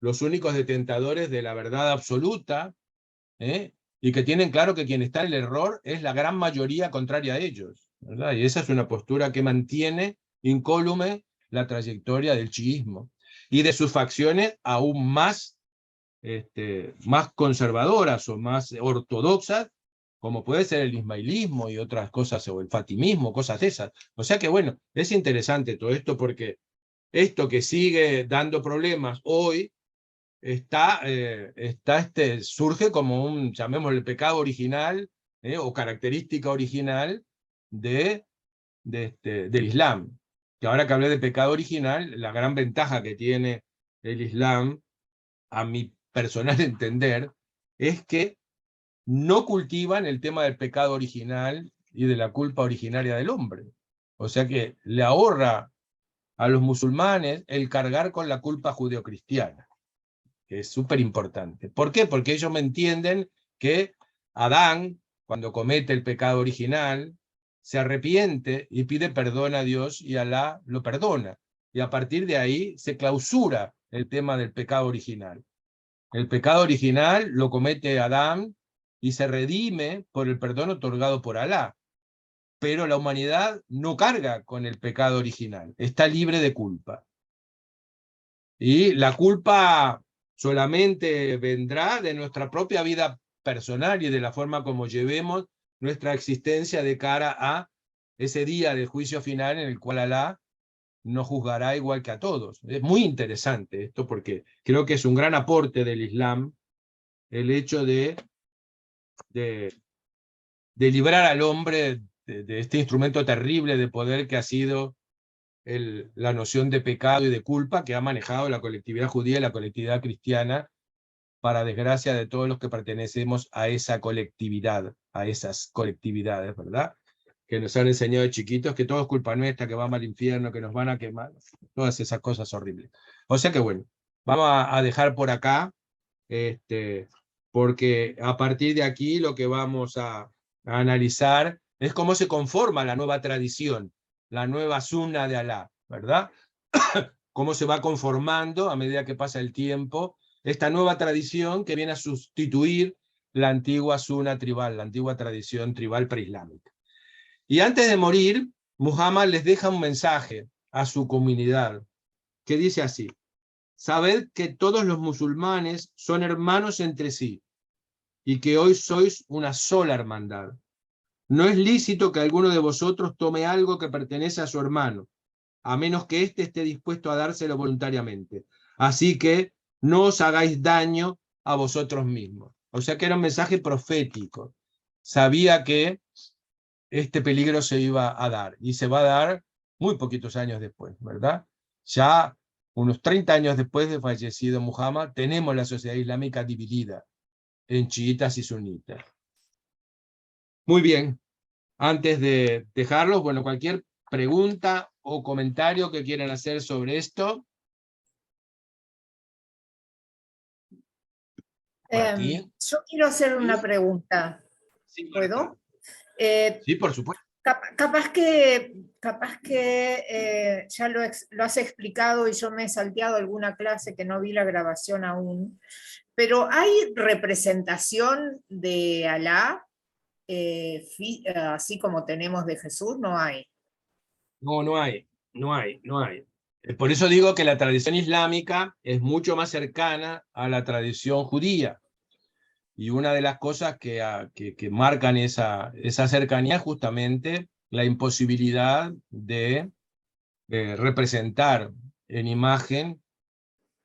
los únicos detentadores de la verdad absoluta, y que tienen claro que quien está en el error es la gran mayoría contraria a ellos, ¿verdad? Y esa es una postura que mantiene incólume la trayectoria del chiismo y de sus facciones aún más conservadoras o más ortodoxas, como puede ser el ismailismo y otras cosas, o el fatimismo, cosas de esas. O sea que bueno, es interesante todo esto porque esto que sigue dando problemas hoy surge como un, llamémosle, pecado original o característica original del Islam. Que ahora que hablé de pecado original, la gran ventaja que tiene el Islam, a mi personal entender, es que no cultivan el tema del pecado original y de la culpa originaria del hombre. O sea que le ahorra a los musulmanes el cargar con la culpa judeocristiana, que es súper importante. ¿Por qué? Porque ellos me entienden que Adán, cuando comete el pecado original, se arrepiente y pide perdón a Dios y Alá lo perdona. Y a partir de ahí se clausura el tema del pecado original. El pecado original lo comete Adán y se redime por el perdón otorgado por Alá. Pero la humanidad no carga con el pecado original, está libre de culpa. Y la culpa solamente vendrá de nuestra propia vida personal y de la forma como llevemos nuestra existencia de cara a ese día del juicio final en el cual Alá no juzgará igual que a todos. Es muy interesante esto porque creo que es un gran aporte del Islam el hecho de librar al hombre de este instrumento terrible de poder que ha sido la noción de pecado y de culpa que ha manejado la colectividad judía y la colectividad cristiana, para desgracia de todos los que pertenecemos a esa colectividad, a esas colectividades, ¿verdad? Que nos han enseñado de chiquitos que todo es culpa nuestra, que vamos al infierno, que nos van a quemar, todas esas cosas horribles. O sea que bueno, vamos a dejar por acá, porque a partir de aquí lo que vamos a analizar es cómo se conforma la nueva tradición, la nueva sunna de Alá, ¿verdad? Cómo se va conformando a medida que pasa el tiempo esta nueva tradición que viene a sustituir la antigua sunna tribal, la antigua tradición tribal preislámica. Y antes de morir, Muhammad les deja un mensaje a su comunidad que dice así: sabed que todos los musulmanes son hermanos entre sí y que hoy sois una sola hermandad. No es lícito que alguno de vosotros tome algo que pertenece a su hermano, a menos que éste esté dispuesto a dárselo voluntariamente. Así que no os hagáis daño a vosotros mismos. O sea que era un mensaje profético. Sabía que este peligro se iba a dar, y se va a dar muy poquitos años después, ¿verdad? Ya unos 30 años después de fallecido Muhammad, tenemos la sociedad islámica dividida en chiitas y sunitas. Muy bien, antes de dejarlos, bueno, cualquier pregunta o comentario que quieran hacer sobre esto. Por aquí. Yo quiero hacer una pregunta. Sí, ¿Puedo? Sí, por supuesto. Capaz que ya lo has explicado y yo me he salteado alguna clase que no vi la grabación aún, pero ¿hay representación de Alá, así como tenemos de Jesús? No hay. No, no hay. Por eso digo que la tradición islámica es mucho más cercana a la tradición judía. Y una de las cosas que marcan esa cercanía es justamente la imposibilidad de representar en imagen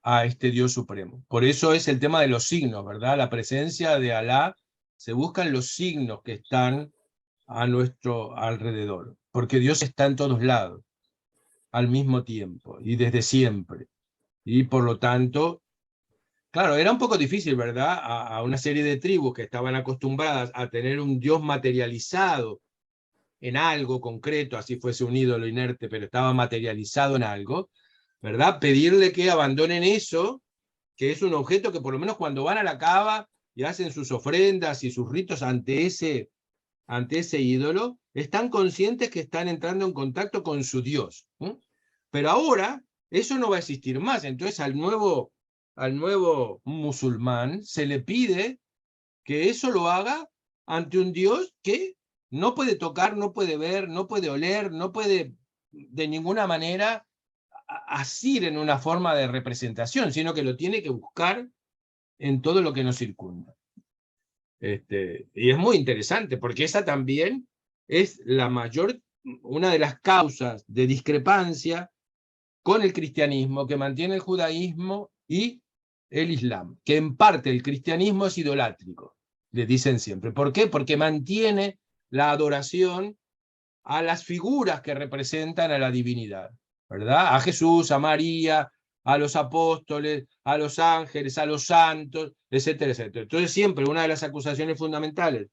a este Dios supremo. Por eso es el tema de los signos, ¿verdad? La presencia de Alá, se buscan los signos que están a nuestro alrededor, porque Dios está en todos lados, al mismo tiempo, y desde siempre. Y por lo tanto, claro, era un poco difícil, ¿verdad? A una serie de tribus que estaban acostumbradas a tener un Dios materializado en algo concreto, así fuese un ídolo inerte, pero estaba materializado en algo, ¿verdad? Pedirle que abandonen eso, que es un objeto que por lo menos cuando van a la cava y hacen sus ofrendas y sus ritos ante ese ídolo, están conscientes que están entrando en contacto con su Dios. Pero ahora eso no va a existir más, entonces al nuevo musulmán se le pide que eso lo haga ante un Dios que no puede tocar, no puede ver, no puede oler, no puede de ninguna manera asir en una forma de representación, sino que lo tiene que buscar en todo lo que nos circunda. Y es muy interesante, porque esa también es una de las causas de discrepancia con el cristianismo, que mantiene el judaísmo y el islam, que en parte el cristianismo es idolátrico, le dicen siempre. ¿Por qué? Porque mantiene la adoración a las figuras que representan a la divinidad, ¿verdad? A Jesús, a María, a los apóstoles, a los ángeles, a los santos, etcétera, etcétera. Entonces siempre una de las acusaciones fundamentales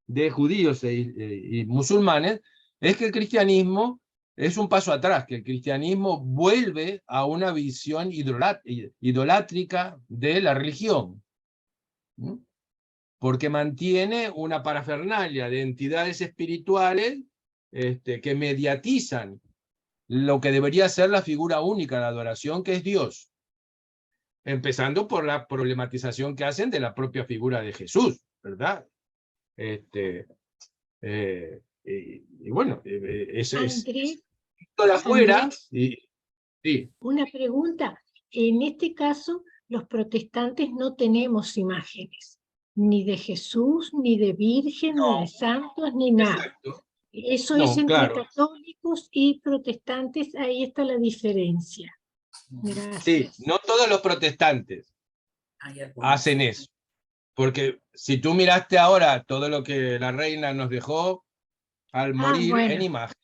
de judíos y musulmanes es que el cristianismo es un paso atrás, que el cristianismo vuelve a una visión idolátrica de la religión, ¿no? Porque mantiene una parafernalia de entidades espirituales que mediatizan lo que debería ser la figura única de adoración, que es Dios. Empezando por la problematización que hacen de la propia figura de Jesús, ¿verdad? Y bueno, eso es todo afuera. Sí. Una pregunta. En este caso, los protestantes no tenemos imágenes, ni de Jesús, ni de Virgen, No. ni de santos, ni nada. Exacto. Eso No, es entre claro. católicos y protestantes, ahí está la diferencia. Sí, Gracias. no todos los protestantes Hay algunos. hacen eso. Porque si tú miraste ahora todo lo que la reina nos dejó al morir en Bueno, imagen,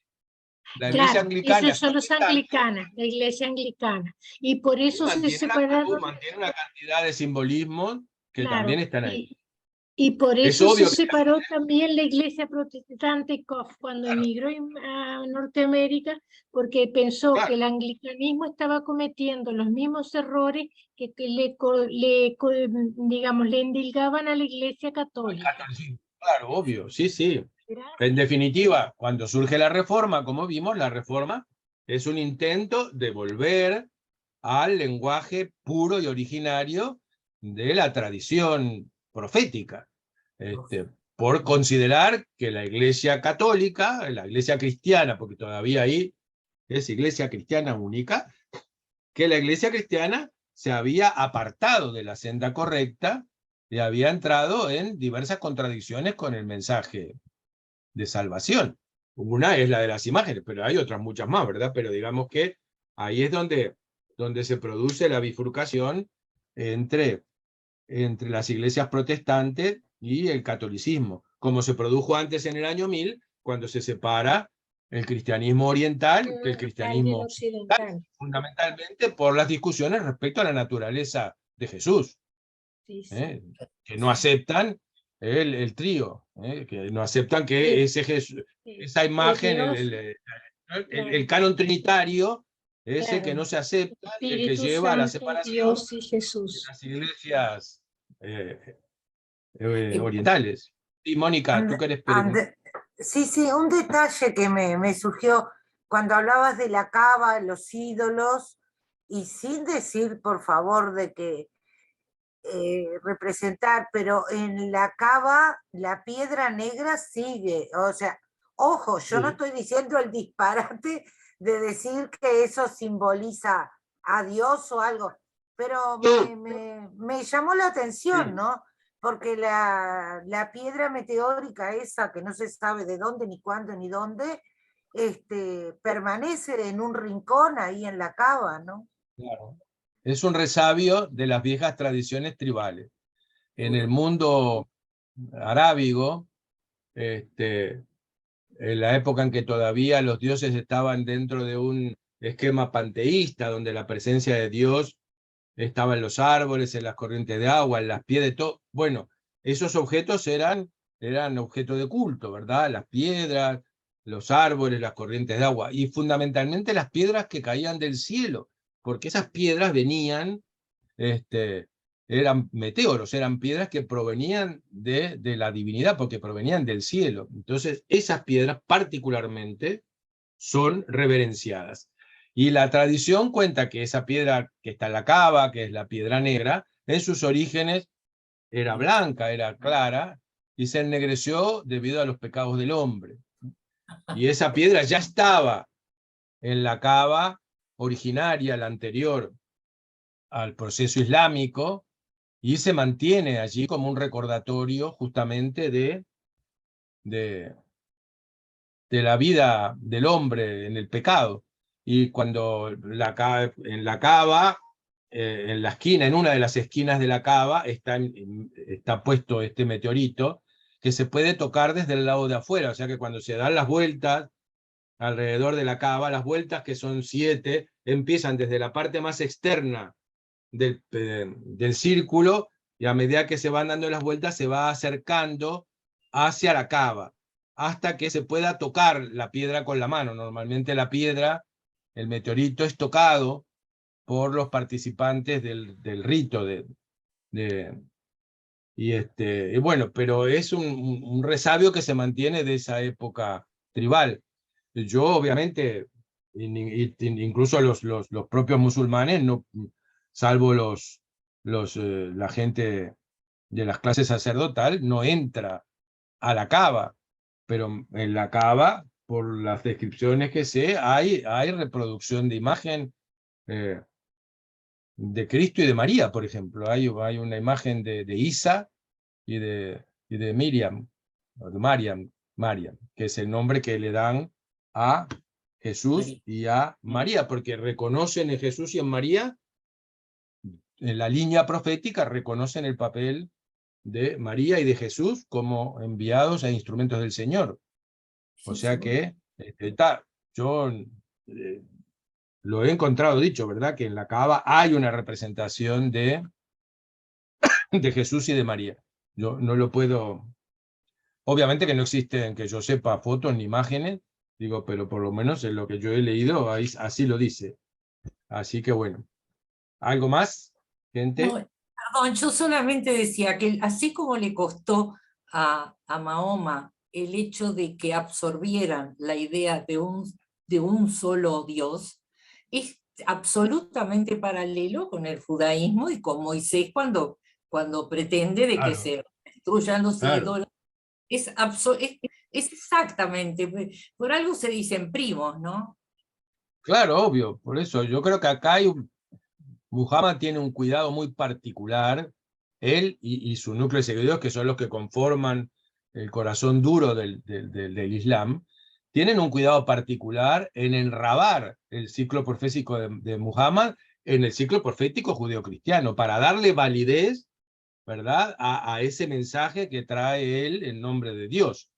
la iglesia claro, anglicana esos son los protestante anglicanas, la iglesia anglicana. Y por eso se separaron, mantiene una cantidad de simbolismos que también claro, están ahí. y por Es eso se obvio que separó también la iglesia protestante cuando claro, emigró a Norteamérica, porque pensó que claro, el anglicanismo estaba cometiendo los mismos errores que digamos, le endilgaban a la iglesia católica. catolicismo, claro, obvio, sí, sí. ¿Verdad? En definitiva, cuando surge la reforma, como vimos, la reforma es un intento de volver al lenguaje puro y originario de la tradición profética, por considerar que la iglesia católica, la iglesia cristiana, porque todavía ahí es iglesia cristiana única, que la iglesia cristiana se había apartado de la senda correcta y había entrado en diversas contradicciones con el mensaje de salvación. Una es la de las imágenes, pero hay otras muchas más, ¿verdad? Pero digamos que ahí es donde se produce la bifurcación entre las iglesias protestantes y el catolicismo, como se produjo antes en el año 1000, cuando se separa el cristianismo oriental del cristianismo occidental, fundamentalmente por las discusiones respecto a la naturaleza de Jesús, Sí, sí. que no aceptan el trío, que no aceptan que ese Jesús, esa imagen, el canon trinitario, ese que no se acepta, el que Espíritu lleva a la Santo, separación Dios y de Jesús. las iglesias orientales. Y Mónica, ¿tú querés preguntar? Sí, sí, un detalle que me surgió cuando hablabas de la cava, los ídolos, y sin decir, por favor, de que representar, pero en la cava la piedra negra sigue. O sea, ojo, yo no estoy diciendo el disparate de decir que eso simboliza a Dios o algo, pero me llamó la atención, ¿no? Porque la piedra meteórica esa, que no se sabe de dónde, ni cuándo, ni dónde, permanece en un rincón ahí en la cava, ¿no? Claro. Es un resabio de las viejas tradiciones tribales. En el mundo arábigo, en la época en que todavía los dioses estaban dentro de un esquema panteísta, donde la presencia de Dios estaba en los árboles, en las corrientes de agua, en las piedras, todo. Bueno, esos objetos eran objetos de culto, ¿verdad? Las piedras, los árboles, las corrientes de agua, y fundamentalmente las piedras que caían del cielo, porque esas piedras venían, eran meteoros, eran piedras que provenían de la divinidad, porque provenían del cielo. Entonces, esas piedras particularmente son reverenciadas. Y la tradición cuenta que esa piedra que está en la cava, que es la piedra negra, en sus orígenes era blanca, era clara, y se ennegreció debido a los pecados del hombre. Y esa piedra ya estaba en la cava originaria, la anterior al proceso islámico, y se mantiene allí como un recordatorio justamente de la vida del hombre en el pecado. Y cuando en la cava, en la esquina, en una de las esquinas de la cava, está puesto este meteorito que se puede tocar desde el lado de afuera. O sea que cuando se dan las vueltas alrededor de la cava, las vueltas, que son 7, empiezan desde la parte más externa del círculo, y a medida que se van dando las vueltas se va acercando hacia la cava, hasta que se pueda tocar la piedra con la mano. Normalmente la piedra, el meteorito, es tocado por los participantes del rito. Y bueno, pero es un resabio que se mantiene de esa época tribal. Yo, obviamente, incluso los propios musulmanes, no, salvo la gente de las clases sacerdotal, no entra a la cava, pero en la cava, por las descripciones que sé, hay reproducción de imagen de Cristo y de María, por ejemplo. Hay una imagen de Isa y de Miriam, o de Mariam. Mariam, que es el nombre que le dan a Jesús María. y a María, porque reconocen en Jesús y en María, en la línea profética, reconocen el papel de María y de Jesús como enviados a instrumentos del Señor. O Sí, sea sí. que yo lo he encontrado dicho, ¿verdad? Que en la Kaaba hay una representación de Jesús y de María. Yo no lo puedo... Obviamente que no existen, que yo sepa, fotos ni imágenes, digo, pero por lo menos en lo que yo he leído, así lo dice. Así que bueno. ¿Algo más, gente? No, perdón, yo solamente decía que así como le costó a Mahoma el hecho de que absorbieran la idea de un solo Dios, es absolutamente paralelo con el judaísmo y con Moisés cuando pretende de que Claro, se destruyan los claro. ídolos. Es exactamente, por algo se dicen primos, ¿no? Claro, obvio. Por eso yo creo que acá Muhammad tiene un cuidado muy particular, él y su núcleo de seguidores, que son los que conforman el corazón duro del Islam, tienen un cuidado particular en enrabar el ciclo profético de Muhammad en el ciclo profético judeocristiano, para darle validez, ¿verdad?, a ese mensaje que trae él en nombre de Dios.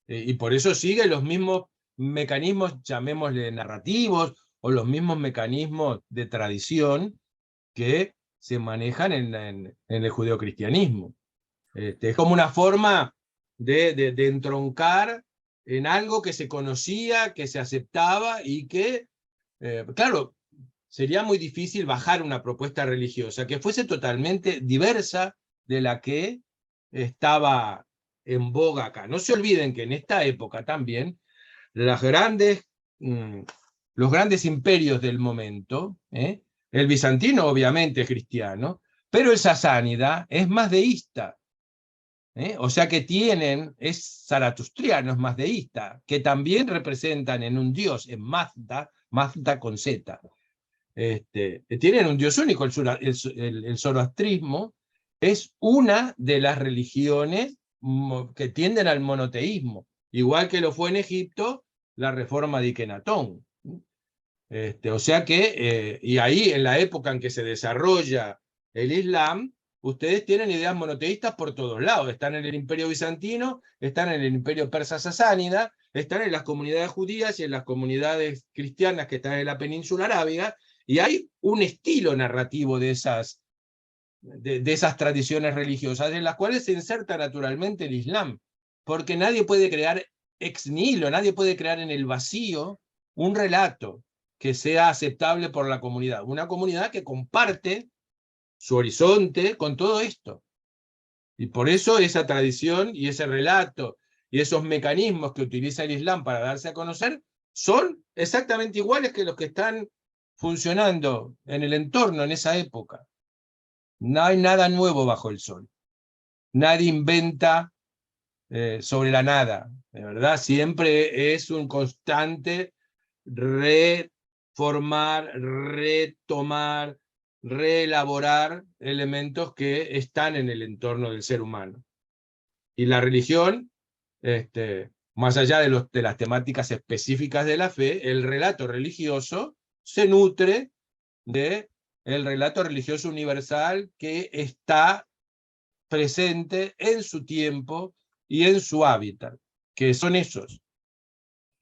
Y por eso sigue los mismos mecanismos, llamémosle narrativos, o los mismos mecanismos de tradición que se manejan en el judeocristianismo. Es como una forma de entroncar en algo que se conocía, que se aceptaba y que, claro, sería muy difícil bajar una propuesta religiosa que fuese totalmente diversa de la que estaba en boga acá. No se olviden que en esta época también los grandes imperios del momento, el bizantino obviamente es cristiano, pero el sasánida es más deísta. O sea que es zaratustriano, es más deísta, que también representan en un dios, en Mazda con Z. Tienen un dios único, el zoroastrismo es una de las religiones que tienden al monoteísmo, igual que lo fue en Egipto la reforma de Ikenatón. O sea que, y ahí en la época en que se desarrolla el Islam, ustedes tienen ideas monoteístas por todos lados. Están en el Imperio Bizantino, están en el Imperio Persa Sasánida, están en las comunidades judías y en las comunidades cristianas que están en la península arábiga, y hay un estilo narrativo de esas tradiciones religiosas, en las cuales se inserta naturalmente el Islam, porque nadie puede crear ex nihilo, nadie puede crear en el vacío un relato que sea aceptable por la comunidad, una comunidad que comparte su horizonte con todo esto. Y por eso esa tradición y ese relato y esos mecanismos que utiliza el Islam para darse a conocer son exactamente iguales que los que están funcionando en el entorno en esa época. No hay nada nuevo bajo el sol. Nadie inventa sobre la nada, de verdad. Siempre es un constante reformar, retomar, reelaborar elementos que están en el entorno del ser humano. Y la religión, más allá de las temáticas específicas de la fe, el relato religioso se nutre del relato religioso universal que está presente en su tiempo y en su hábitat, que son esos.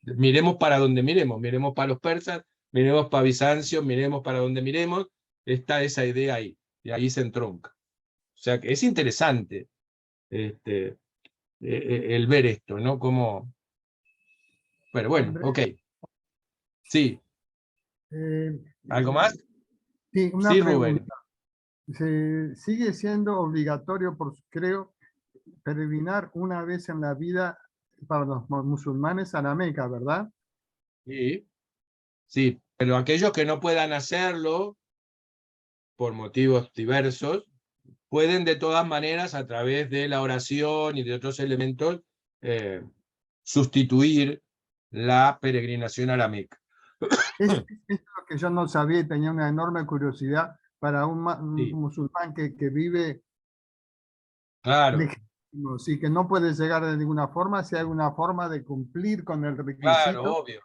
Miremos para donde miremos para los persas, miremos para Bizancio, miremos para donde miremos, está esa idea ahí, y ahí se entronca. O sea que es interesante el ver esto, ¿no? Como... Pero bueno, Andrés, ok. Sí, ¿algo más? Sí, una Sí, pregunta. Rubén. ¿Sigue siendo obligatorio, creo, peregrinar una vez en la vida para los musulmanes a la Meca, verdad? Sí, sí, pero aquellos que no puedan hacerlo por motivos diversos, pueden de todas maneras, a través de la oración y de otros elementos, sustituir la peregrinación a la Meca. Es lo que yo no sabía y tenía una enorme curiosidad para un Sí, musulmán que vive claro. Sí, que no puede llegar de ninguna forma, si hay alguna forma de cumplir con el requisito. Claro, obvio.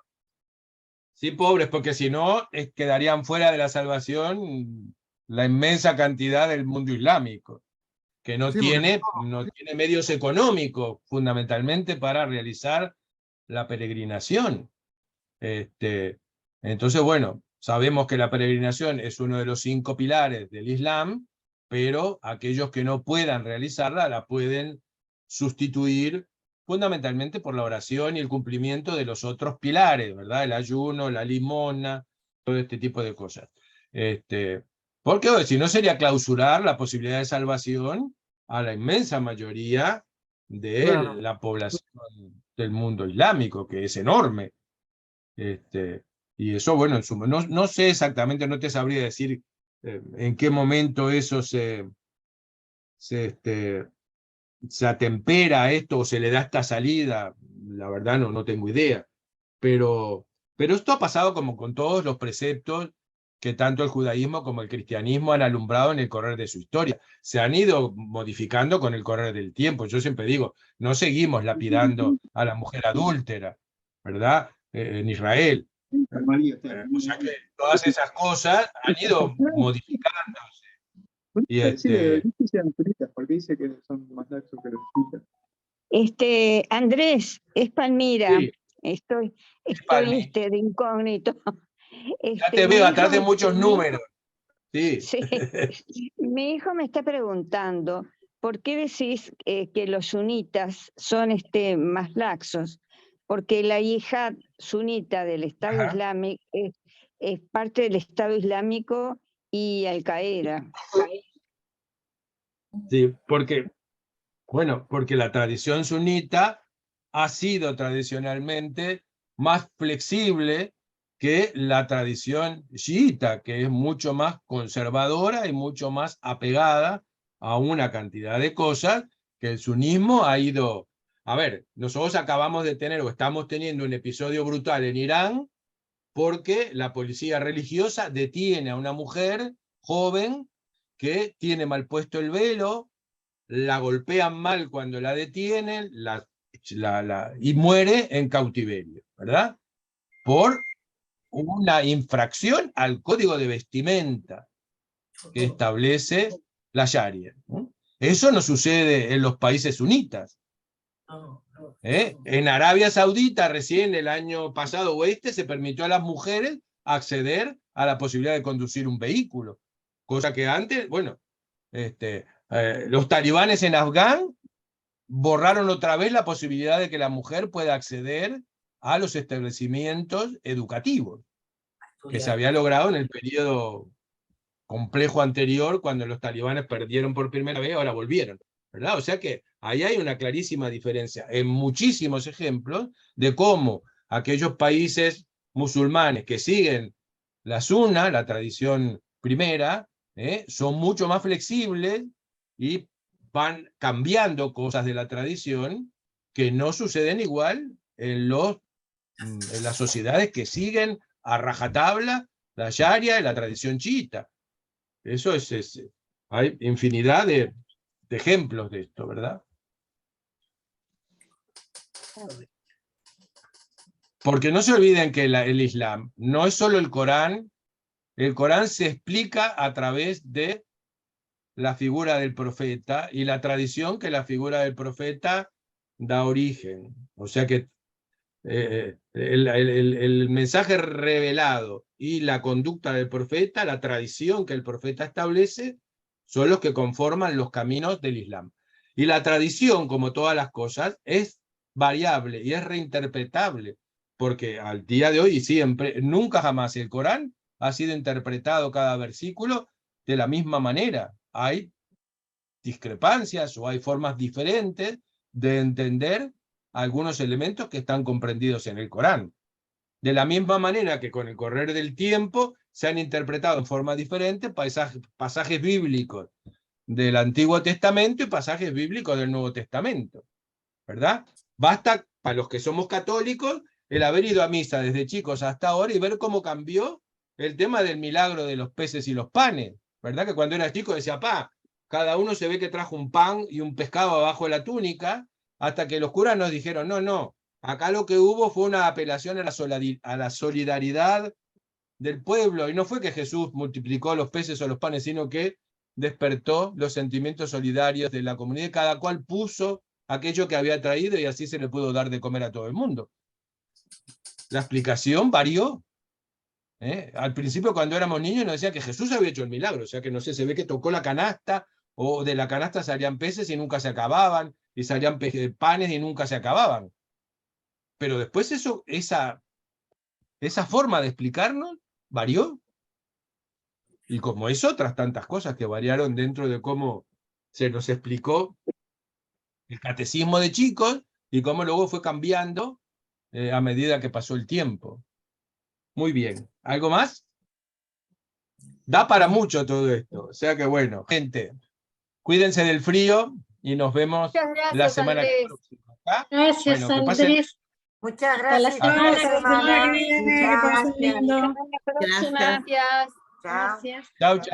Sí, pobres, porque si no, quedarían fuera de la salvación la inmensa cantidad del mundo islámico, que no Sí, tiene medios económicos, fundamentalmente, para realizar la peregrinación. Entonces, bueno, sabemos que la peregrinación es uno de los 5 pilares del Islam, pero aquellos que no puedan realizarla la pueden sustituir fundamentalmente por la oración y el cumplimiento de los otros pilares, ¿verdad? El ayuno, la limosna, todo este tipo de cosas. Porque si no sería clausurar la posibilidad de salvación a la inmensa mayoría de Claro. la población del mundo islámico, que es enorme. Y eso, bueno, no sé exactamente, no te sabría decir en qué momento eso se atempera esto o se le da esta salida, la verdad no tengo idea. Pero esto ha pasado como con todos los preceptos que tanto el judaísmo como el cristianismo han alumbrado en el correr de su historia. Se han ido modificando con el correr del tiempo. Yo siempre digo, no seguimos lapidando a la mujer adúltera, ¿verdad? En Israel. O sea que todas esas cosas han ido modificándose. Y porque dice que son más laxos que los chiquitos. Andrés, es Palmira. Sí. Estoy Palmi. de incógnito. Ya te veo atrás de muchos números. Sí. Sí. Mi hijo me está preguntando, ¿por qué decís que los sunitas son más laxos? Porque la yihad sunita del Estado Islámico es parte del Estado Islámico y Al-Qaeda. Sí, porque la tradición sunita ha sido tradicionalmente más flexible que la tradición chiita, que es mucho más conservadora y mucho más apegada a una cantidad de cosas que el sunismo ha ido... A ver, nosotros acabamos de tener o estamos teniendo un episodio brutal en Irán porque la policía religiosa detiene a una mujer joven que tiene mal puesto el velo, la golpean mal cuando la detienen y muere en cautiverio, ¿verdad? Por una infracción al código de vestimenta que establece la Sharia. Eso no sucede en los países sunitas. En Arabia Saudita, recién el año pasado se permitió a las mujeres acceder a la posibilidad de conducir un vehículo, cosa que antes, los talibanes en Afgan borraron otra vez la posibilidad de que la mujer pueda acceder a los establecimientos educativos, que se había logrado en el periodo complejo anterior, cuando los talibanes perdieron por primera vez, ahora volvieron, ¿verdad? O sea que ahí hay una clarísima diferencia en muchísimos ejemplos de cómo aquellos países musulmanes que siguen la sunna, la tradición primera, son mucho más flexibles y van cambiando cosas de la tradición que no suceden igual en las sociedades que siguen a rajatabla la sharia y la tradición chiita. Eso hay infinidad de ejemplos de esto, ¿verdad? Porque no se olviden que el Islam no es solo el Corán se explica a través de la figura del profeta y la tradición que la figura del profeta da origen. O sea que el mensaje revelado y la conducta del profeta, la tradición que el profeta establece, son los que conforman los caminos del Islam. Y la tradición, como todas las cosas, es variable y es reinterpretable, porque al día de hoy y siempre, nunca jamás el Corán ha sido interpretado cada versículo de la misma manera. Hay discrepancias o hay formas diferentes de entender algunos elementos que están comprendidos en el Corán. De la misma manera que con el correr del tiempo se han interpretado en forma diferente pasajes bíblicos del Antiguo Testamento y pasajes bíblicos del Nuevo Testamento, ¿verdad? Basta, para los que somos católicos, el haber ido a misa desde chicos hasta ahora y ver cómo cambió el tema del milagro de los peces y los panes, ¿verdad? Que cuando era chico decía, cada uno se ve que trajo un pan y un pescado abajo de la túnica, hasta que los curas nos dijeron, no, acá lo que hubo fue una apelación a la solidaridad del pueblo, y no fue que Jesús multiplicó los peces o los panes, sino que despertó los sentimientos solidarios de la comunidad, y cada cual puso aquello que había traído, y así se le pudo dar de comer a todo el mundo. La explicación varió. Al principio, cuando éramos niños, nos decían que Jesús había hecho el milagro, o sea que no sé, se ve que tocó la canasta, o de la canasta salían peces y nunca se acababan, y salían panes y nunca se acababan. Pero después esa forma de explicarnos varió. Y como es otras tantas cosas que variaron dentro de cómo se nos explicó el catecismo de chicos, y cómo luego fue cambiando a medida que pasó el tiempo. Muy bien. ¿Algo más? Da para mucho todo esto. O sea que bueno, gente, cuídense del frío y nos vemos Muchas gracias, la semana Andrés. próxima. ¿Ah? Gracias, Bueno, que pasen- Andrés. Muchas Hasta la gracias. semana Hasta que semana. viene. Que Chao. pasen lindo. Gracias. Chao. Gracias. Chau, chau.